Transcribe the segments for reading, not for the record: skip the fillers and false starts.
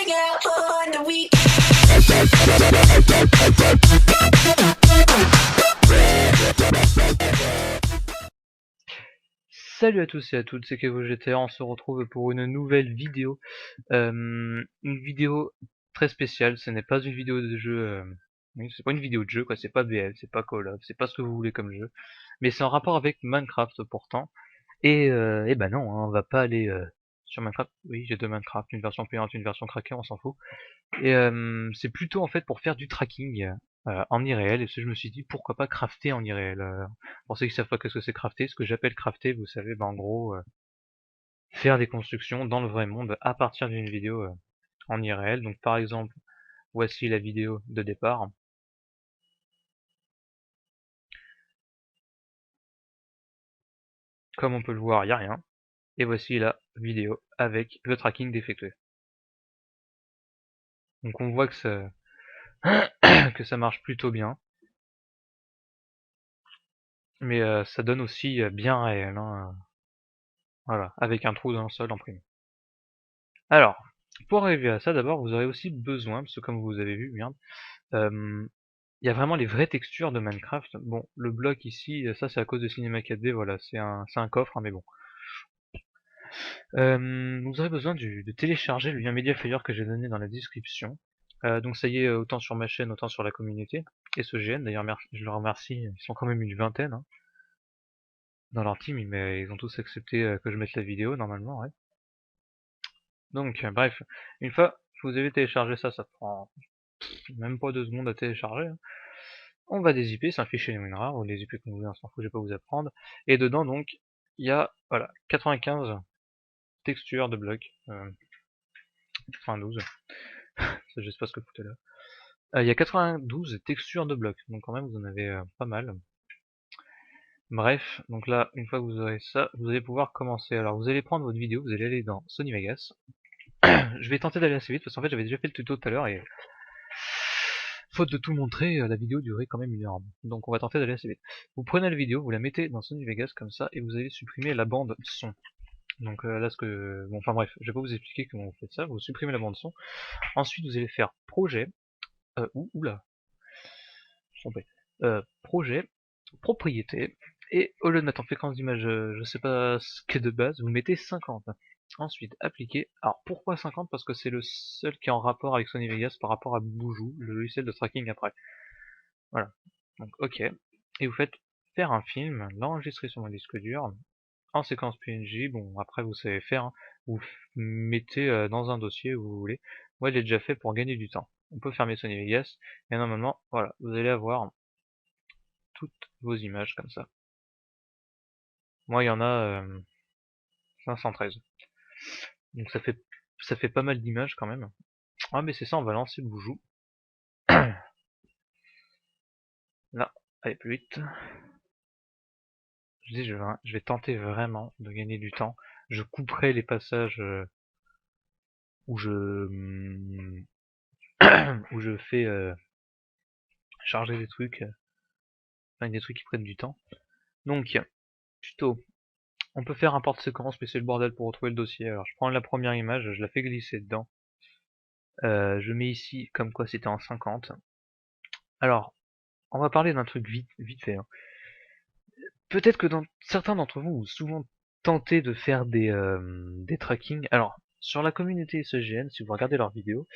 hang out on the week. Salut à tous et à toutes, c'est KevoGTA, on se retrouve pour une nouvelle vidéo. Une vidéo très spéciale, ce n'est pas une vidéo de jeu, oui, c'est pas une vidéo de jeu quoi, c'est pas BL, c'est pas Call of, c'est pas ce que vous voulez comme jeu. Mais c'est en rapport avec Minecraft pourtant. Et bah non, hein, on va pas aller sur Minecraft. Oui, j'ai deux Minecraft, une version payante, une version craquée, on s'en fout. Et c'est plutôt en fait pour faire du tracking en irréel. Et je me suis dit pourquoi pas crafter en irréel. Pour ceux qui savent pas ce que c'est crafter, ce que j'appelle crafter, vous savez, bah en gros faire des constructions dans le vrai monde à partir d'une vidéo en irréel. Donc par exemple, voici la vidéo de départ. Comme on peut le voir, il n'y a rien. Et voici la vidéo avec le tracking effectué. Donc on voit que que ça marche plutôt bien. Mais ça donne aussi bien réel, hein, voilà, avec un trou dans le sol en prime. Alors, pour arriver à ça, d'abord, vous aurez aussi besoin, parce que comme vous avez vu, merde, il y a vraiment les vraies textures de Minecraft. Bon, le bloc ici, ça c'est à cause de Cinema 4D, voilà, c'est un coffre, hein, mais bon. Vous aurez besoin de télécharger le lien Mediafire que j'ai donné dans la description. Donc ça y est, autant sur ma chaîne, autant sur la communauté. Et ce GN, d'ailleurs, je leur remercie, ils sont quand même une vingtaine hein, dans leur team, mais ils ont tous accepté que je mette la vidéo, normalement, ouais. Donc, bref, une fois que vous avez téléchargé ça, ça prend même pas 2 secondes à télécharger, hein. On va dézipper, c'est un fichier WinRAR, ou dézipper comme vous voulez, on s'en fout, je vais pas vous apprendre. Et dedans, donc, il y a, voilà, 95 textures de blocs, enfin 12, je sais pas ce que foutait là. Il y a 92 textures de blocs, donc quand même vous en avez pas mal. Bref, donc là, une fois que vous aurez ça, vous allez pouvoir commencer. Alors vous allez prendre votre vidéo, vous allez aller dans Sony Vegas. Je vais tenter d'aller assez vite, parce qu'en fait j'avais déjà fait le tuto tout à l'heure, et faute de tout montrer, la vidéo durait quand même 1 heure. Donc on va tenter d'aller assez vite. Vous prenez la vidéo, vous la mettez dans Sony Vegas comme ça, et vous allez supprimer la bande son. Donc là ce que... Bon enfin bref, je vais pas vous expliquer comment vous faites ça, vous supprimez la bande son. Ensuite vous allez faire projet, oula, trompé. Projet, propriété, et au lieu de mettre en fréquence d'image, je sais pas ce qu'est de base, vous mettez 50. Ensuite, appliquer. Alors pourquoi 50? Parce que c'est le seul qui est en rapport avec Sony Vegas par rapport à Boujou, le logiciel de tracking après. Voilà. Donc ok. Et vous faites faire un film, l'enregistrer sur mon disque dur, en séquence PNG, bon après vous savez faire, hein. Vous mettez dans un dossier où vous voulez. Moi je l'ai déjà fait pour gagner du temps. On peut fermer Sony Vegas, et normalement, voilà, vous allez avoir toutes vos images comme ça. Moi il y en a 513. Donc ça fait pas mal d'images quand même. Ah mais c'est ça, on va lancer le boujou. Là, allez plus vite. Je dis je vais tenter vraiment de gagner du temps. Je couperai les passages où je où je fais charger des trucs, enfin des trucs qui prennent du temps. Donc, tuto. On peut faire un porte-séquence, mais c'est le bordel pour retrouver le dossier. Alors je prends la première image, je la fais glisser dedans. Je mets ici comme quoi c'était en 50. Alors, on va parler d'un truc vite fait, hein. Peut-être que certains d'entre vous ont souvent tenté de faire des trackings. Alors, sur la communauté SEGN, si vous regardez leurs vidéos,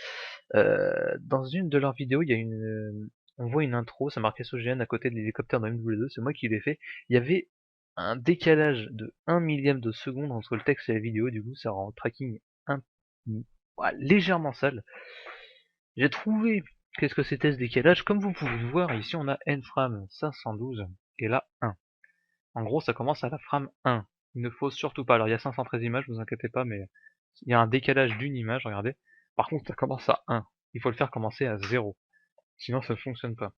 dans une de leurs vidéos, il y a on voit une intro, ça marquait SEGN à côté de l'hélicoptère dans MW2, c'est moi qui l'ai fait. Il y avait un décalage de 1 millième de seconde entre le texte et la vidéo, du coup ça rend le tracking un, légèrement sale. J'ai trouvé qu'est-ce que c'était ce décalage. Comme vous pouvez le voir, ici on a nframe 512 et là 1. En gros, ça commence à la frame 1. Il ne faut surtout pas. Alors, il y a 513 images, vous inquiétez pas, mais il y a un décalage d'une image, regardez. Par contre, ça commence à 1. Il faut le faire commencer à 0. Sinon, ça ne fonctionne pas.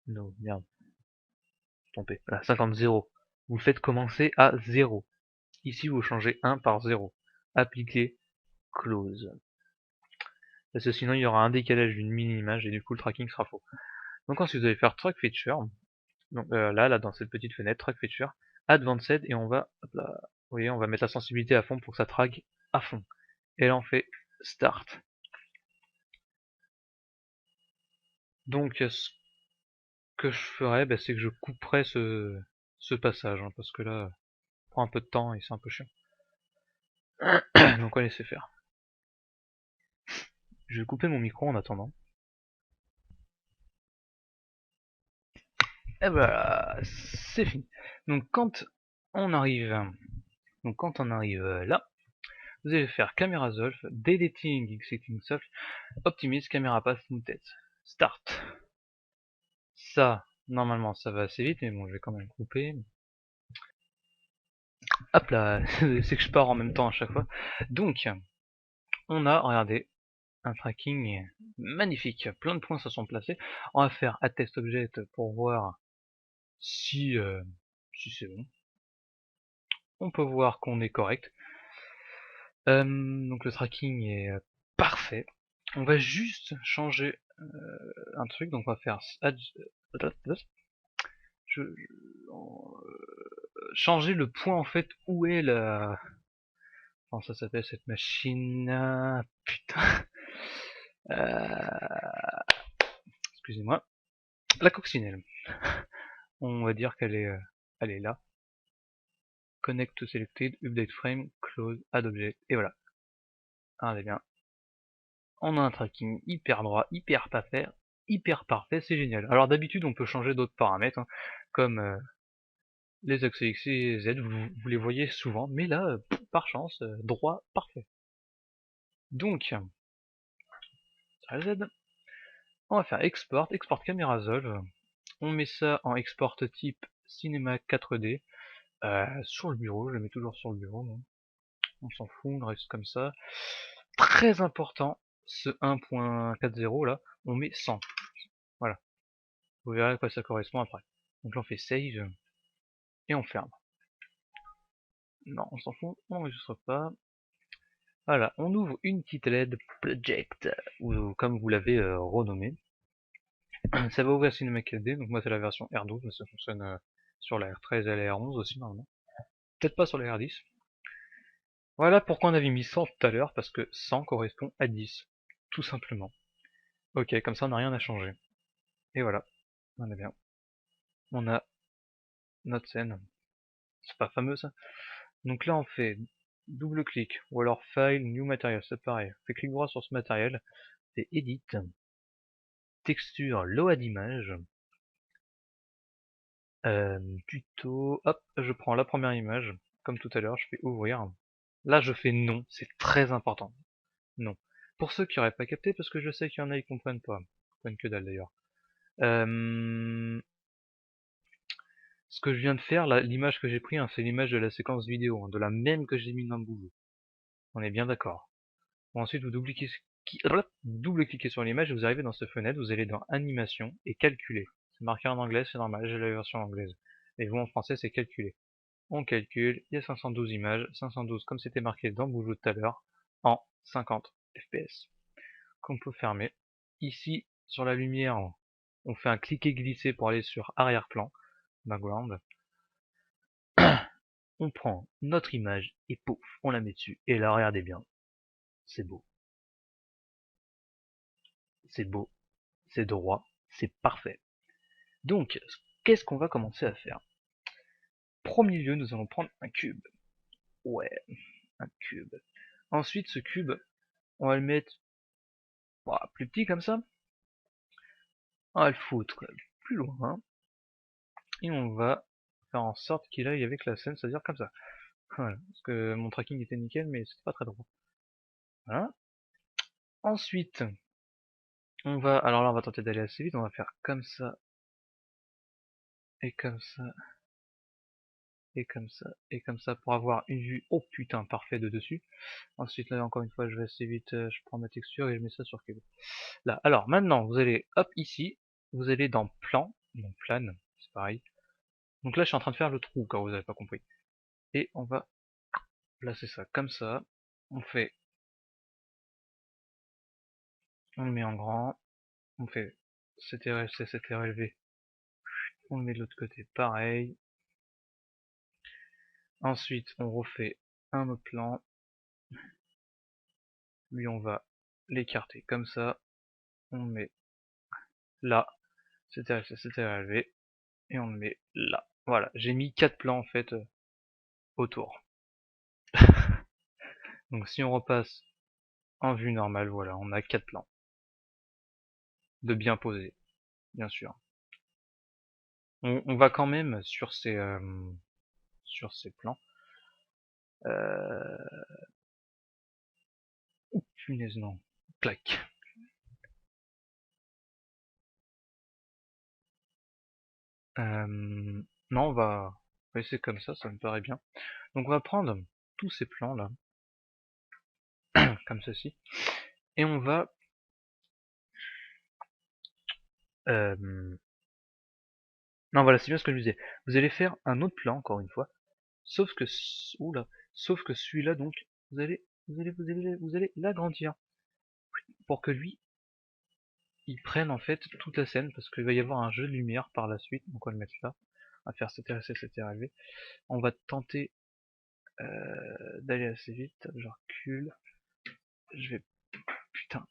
Non, merde. Trompé. Voilà, 50, 0. Vous le faites commencer à 0. Ici, vous changez 1 par 0. Appliquer, close. Parce que sinon, il y aura un décalage d'une mini-image et du coup, le tracking sera faux. Donc ensuite, vous allez faire Track Feature. Donc là, dans cette petite fenêtre, Track Feature, Advanced, et on va, hop là, vous voyez, on va mettre la sensibilité à fond pour que ça traque à fond. Et là, on fait start. Donc ce que je ferais, bah, c'est que je couperais ce passage, hein, parce que là, ça prend un peu de temps et c'est un peu chiant. Donc on va laisser faire. Je vais couper mon micro en attendant. Et voilà, c'est fini. Donc on arrive, quand on arrive là, vous allez faire Camera Solve, Deleting Exiting Soft, Optimize Camera Path Smooth Start. Ça, normalement, ça va assez vite, mais bon, je vais quand même couper. Hop là, c'est que je pars en même temps à chaque fois. Donc, on a, regardez, un tracking magnifique. Plein de points se sont placés. On va faire Attest Object pour voir si, si c'est bon. On peut voir qu'on est correct. Donc le tracking est parfait. On va juste changer un truc. Donc on va faire changer le point en fait où est la... Comment ça s'appelle cette machine? Putain. Excusez-moi. La coccinelle. On va dire elle est là. Connect to selected, update frame, close, add object. Et voilà. Regardez bien. On a un tracking hyper droit, hyper parfait, c'est génial. Alors d'habitude on peut changer d'autres paramètres, hein, comme les axes X et Z, vous les voyez souvent, mais là, par chance, droit parfait. Donc, sur Z, on va faire export, export camera solve. On met ça en export type cinéma 4D sur le bureau, je le mets toujours sur le bureau, non, on s'en fout, on reste comme ça. Très important, ce 1.40 là, on met 100. Voilà, vous verrez à quoi ça correspond après. Donc là on fait save et on ferme. Non, on s'en fout, on n'enregistre pas. Voilà, on ouvre une petite LED Project, ou comme vous l'avez renommé. Ça va ouvrir Cinema 4D, donc moi c'est la version R12, mais ça fonctionne sur la R13 et la R11 aussi normalement. Peut-être pas sur la R10. Voilà pourquoi on avait mis 100 tout à l'heure, parce que 100 correspond à 10, tout simplement. Ok, comme ça on n'a rien à changer. Et voilà, on est bien. On a notre scène. C'est pas fameux ça. Donc là on fait double clic, ou alors File, New Material, c'est pareil. On fait clic droit sur ce matériel, c'est Edit, Texture, Load Image, tuto, hop, je prends la première image, comme tout à l'heure, je fais ouvrir. Là je fais non, c'est très important. Non. Pour ceux qui n'auraient pas capté, parce que je sais qu'il y en a qui comprennent pas. Ils comprennent que dalle d'ailleurs. Ce que je viens de faire, l'image que j'ai pris, hein, c'est l'image de la séquence vidéo, hein, de la même que j'ai mis dans le boulot. On est bien d'accord. Bon, ensuite, vous double-cliquez sur l'image et vous arrivez dans cette fenêtre, vous allez dans Animation et Calculer. C'est marqué en anglais, c'est normal, j'ai la version anglaise. Et vous, en français, c'est Calculer. On calcule, il y a 512 images, 512 comme c'était marqué dans le boulot tout à l'heure, en 50 fps. Qu'on peut fermer. Ici, sur la lumière, on fait un cliquer-glisser pour aller sur arrière-plan, background. On prend notre image et pouf, on la met dessus. Et là, regardez bien, c'est beau. C'est beau, c'est droit, c'est parfait. Donc, qu'est-ce qu'on va commencer à faire? Premier lieu, nous allons prendre un cube. Ouais, un cube. Ensuite, ce cube, on va le mettre plus petit comme ça. On va le foutre plus loin. Et on va faire en sorte qu'il aille avec la scène, c'est-à-dire comme ça. Voilà, parce que mon tracking était nickel, mais c'était pas très droit. Voilà. Ensuite, alors là, on va tenter d'aller assez vite, on va faire comme ça, et comme ça, et comme ça, et comme ça, pour avoir une vue, oh putain, parfait de dessus. Ensuite, là, encore une fois, je vais assez vite, je prends ma texture et je mets ça sur cube. Là, alors, maintenant, vous allez, hop, ici, vous allez dans plan, donc plane, c'est pareil. Donc là, je suis en train de faire le trou, quand vous n'avez pas compris. Et on va placer ça comme ça. On fait, on le met en grand, on fait CTRL-C, CTRL-V, on le met de l'autre côté, pareil. Ensuite, on refait un autre plan. Lui, on va l'écarter comme ça. On le met là. C'était élevé. Et on le met là. Voilà, j'ai mis 4 plans en fait autour. Donc si on repasse en vue normale, voilà, on a 4 plans. De bien poser, bien sûr. On va quand même sur ces plans. Oh punaise non. Clac. Non, on va laisser comme ça me paraît bien. Donc on va prendre tous ces plans là, comme ceci, et on va non voilà, c'est bien ce que je disais. Vous allez faire un autre plan encore une fois, sauf que oula, sauf que celui-là donc vous allez l'agrandir pour que lui il prenne en fait toute la scène parce qu'il va y avoir un jeu de lumière par la suite. Donc on va le mettre là, on va faire CTRL-C, on va tenter d'aller assez vite, je recule, je vais putain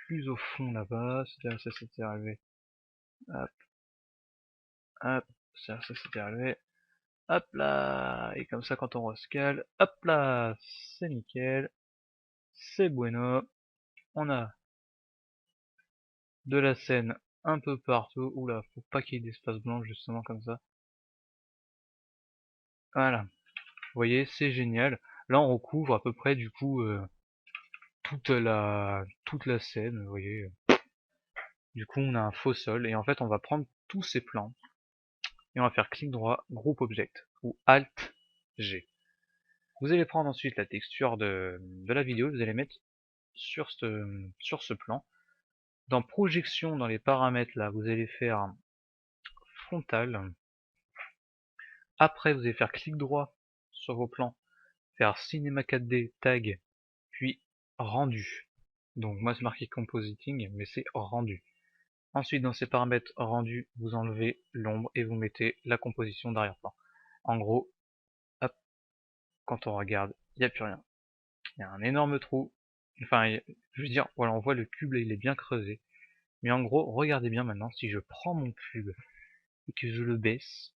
plus au fond là-bas, CTRL-C, hop, hop, CTRL-C, hop là, et comme ça quand on rescale, hop là, c'est nickel, c'est bueno, on a de la scène un peu partout, oula, faut pas qu'il y ait d'espace blanc justement comme ça, voilà, vous voyez, c'est génial, là on recouvre à peu près du coup toute la scène, vous voyez, du coup on a un faux sol, et en fait on va prendre tous ces plans, et on va faire clic droit, groupe object, ou Alt G. Vous allez prendre ensuite la texture de la vidéo, vous allez mettre sur ce plan. Dans projection, dans les paramètres là, vous allez faire frontal. Après, vous allez faire clic droit sur vos plans, faire cinéma 4D, tag, puis rendu. Donc moi c'est marqué compositing, mais c'est rendu. Ensuite, dans ces paramètres rendu, vous enlevez l'ombre et vous mettez la composition d'arrière-plan. En gros, hop, quand on regarde, il n'y a plus rien. Il y a un énorme trou. Enfin, je veux dire, voilà, on voit le cube là, il est bien creusé. Mais en gros, regardez bien maintenant, si je prends mon cube et que je le baisse,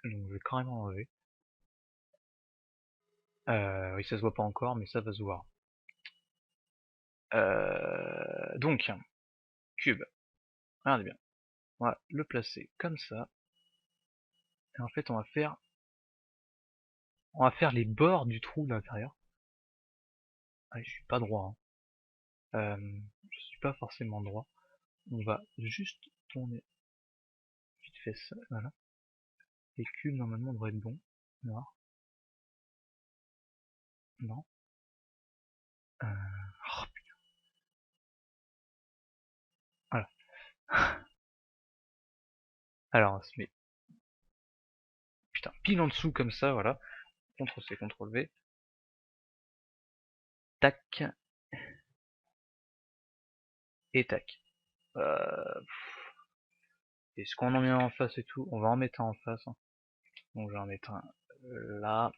donc je vais carrément enlever. Oui, ça se voit pas encore, mais ça va se voir. Donc, cube, regardez bien. On va le placer comme ça. Et en fait, on va faire les bords du trou de l'intérieur. Ah, je suis pas droit. Hein. Je suis pas forcément droit. On va juste tourner vite fait ça, voilà. Les cubes normalement devraient être bons. Noir. Non. Oh, voilà. Alors on se met putain pile en dessous comme ça, voilà. CTRL-C, CTRL-V. Tac. Et tac. Est-ce qu'on en met un en face et tout? On va en mettre un en face. Hein. Donc je vais en mettre un là.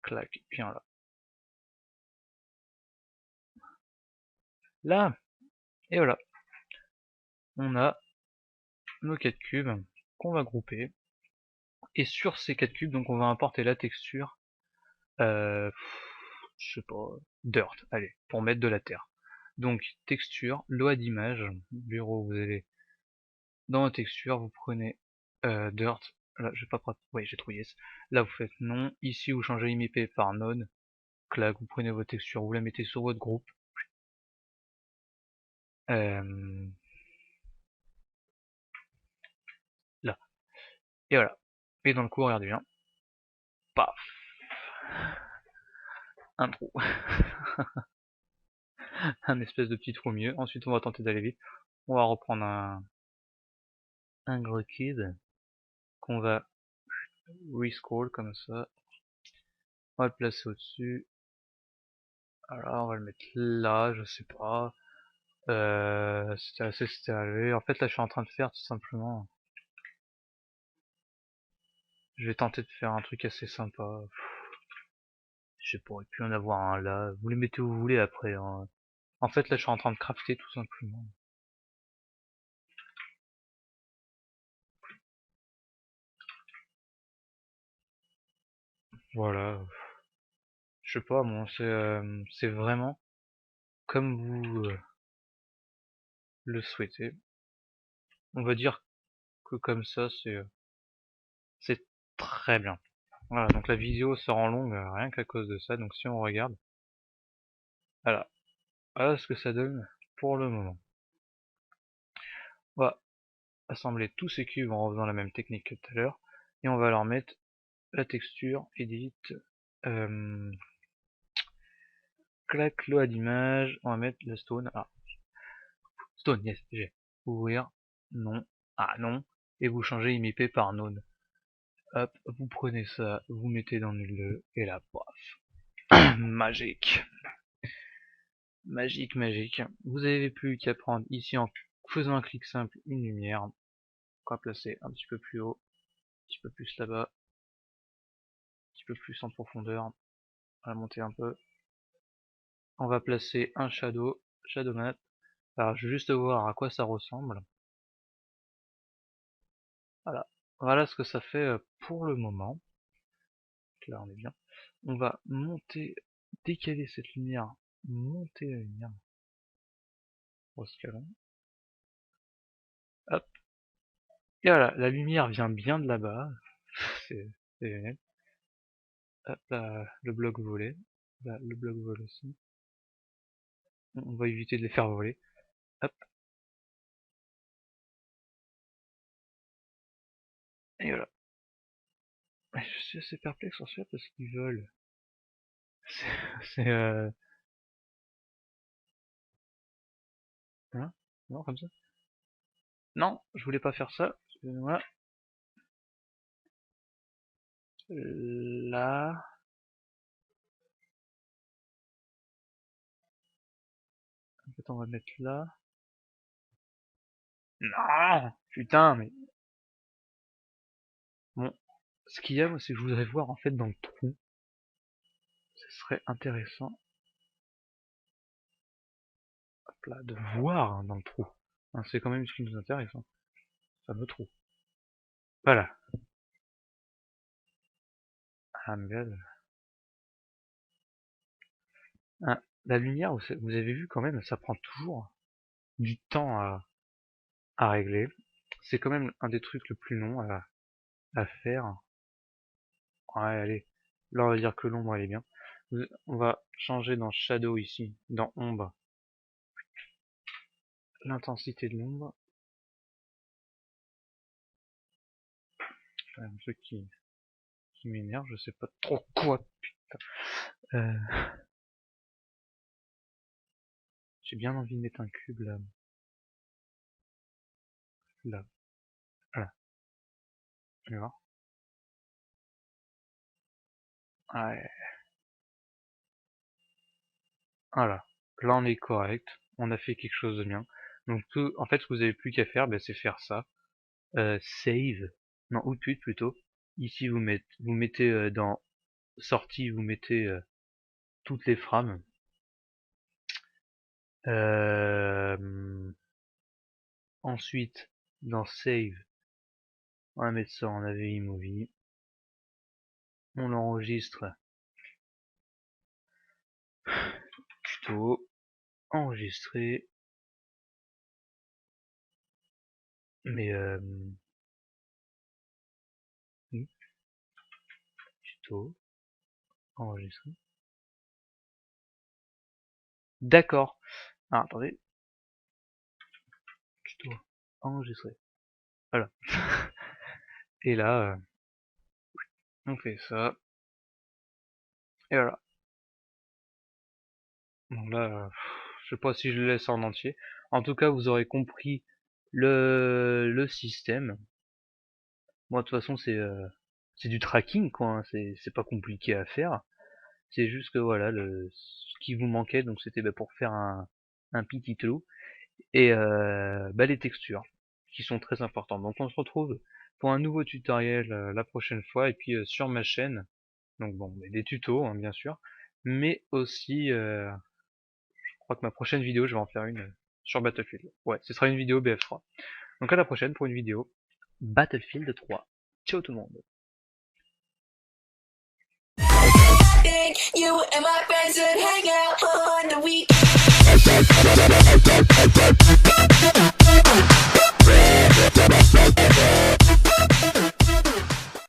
Clac. Puis un là. Là. Et voilà. On a nos 4 cubes qu'on va grouper. Et sur ces 4 cubes, donc on va importer la texture. Je sais pas. Dirt. Allez, pour mettre de la terre. Donc texture, loi d'image, bureau, vous allez dans la texture, vous prenez dirt, là je vais pas prendre, oui j'ai trouvé yes. Là vous faites non, ici vous changez IMP par node, clac, vous prenez votre texture, vous la mettez sur votre groupe, là, et voilà. Et dans le coup, regardez bien, paf, un trou, un espèce de petit trou au milieu. Ensuite on va tenter d'aller vite, on va reprendre un gros cube qu'on va rescroll comme ça, on va le placer au-dessus, alors on va le mettre là, je sais pas. C'était arrivé. En fait, là, je suis en train de faire tout simplement. Je vais tenter de faire un truc assez sympa. Je sais pas, et puis en avoir un là. Vous les mettez où vous voulez après, hein. En fait, là, je suis en train de crafter tout simplement. Voilà. Je sais pas, moi, c'est vraiment comme vous le souhaitez. On va dire que comme ça, c'est très bien. Voilà, donc la vidéo se rend longue rien qu'à cause de ça. Donc si on regarde, voilà, voilà ce que ça donne pour le moment. On va assembler tous ces cubes en refaisant la même technique que tout à l'heure. Et on va leur mettre la texture, edit, euh, clac, load d'image, on va mettre le stone. Ah, stone, yes, j'ai. Ouvrir, non, ah non, et vous changez IMP par node. Hop, vous prenez ça, vous mettez dans le 2, et là, paf. Magique. Magique, magique. Vous n'avez plus qu'à prendre ici en faisant un clic simple une lumière. On va placer un petit peu plus haut, un petit peu plus là-bas, un petit peu plus en profondeur. On va monter un peu. On va placer un shadow, shadow mat. Alors, je vais juste voir à quoi ça ressemble. Voilà. Voilà ce que ça fait pour le moment. Là, on est bien. On va monter, décaler cette lumière, monter la lumière. Rescalons. Hop. Et voilà, la lumière vient bien de là-bas. C'est génial. Hop là, le bloc volé. Là, le bloc vole aussi. On va éviter de les faire voler. Hop. Et voilà. Je suis assez perplexe en fait parce qu'ils volent. C'est hein, non, comme ça. Non, je voulais pas faire ça. Excusez-moi. Là. En fait, on va mettre là. Non, putain, mais bon. Ce qu'il y a, moi, c'est que je voudrais voir en fait dans le trou. Ce serait intéressant, hop là, de voir hein, dans le trou. Hein, c'est quand même ce qui nous intéresse. Hein. Fameux trou. Voilà. Ah merde. Ah, la lumière, vous avez vu quand même, ça prend toujours du temps à régler. C'est quand même un des trucs le plus long à faire. Ouais, allez. Là, on va dire que l'ombre, elle est bien. On va changer dans Shadow ici, dans Ombre, l'intensité de l'ombre. Un truc qui m'énerve, je sais pas trop quoi. Euh, J'ai bien envie de mettre un cube là. Là. Voilà. Tu vas voir. Ouais. Voilà. Là, on est correct. On a fait quelque chose de bien. Donc, en fait, ce que vous avez plus qu'à faire, ben, c'est faire ça. Save. Non, output plutôt. Ici, vous mettez dans sortie, vous mettez toutes les frames. Ensuite, dans Save, on va mettre ça en AVI Movie. On l'enregistre. Tuto. Enregistrer. Mais oui, tuto. Enregistrer. D'accord. Ah, attendez. Tuto. Enregistrer. Voilà. Et là, on fait ça. Et voilà. Donc là, je sais pas si je le laisse en entier. En tout cas, vous aurez compris le système. Moi, de toute façon, c'est du tracking, quoi. Hein. C'est pas compliqué à faire. C'est juste que voilà, ce qui vous manquait, donc c'était bah, pour faire un petit trou. Et bah, les textures, qui sont très importantes. Donc on se retrouve pour un nouveau tutoriel la prochaine fois. Et puis sur ma chaîne, donc bon, des tutos, hein, bien sûr. mais aussi, je crois que ma prochaine vidéo, je vais en faire une sur Battlefield. Ouais, ce sera une vidéo BF3. Donc à la prochaine pour une vidéo Battlefield 3. Ciao tout le monde. You and my friends would hang out on the weekend.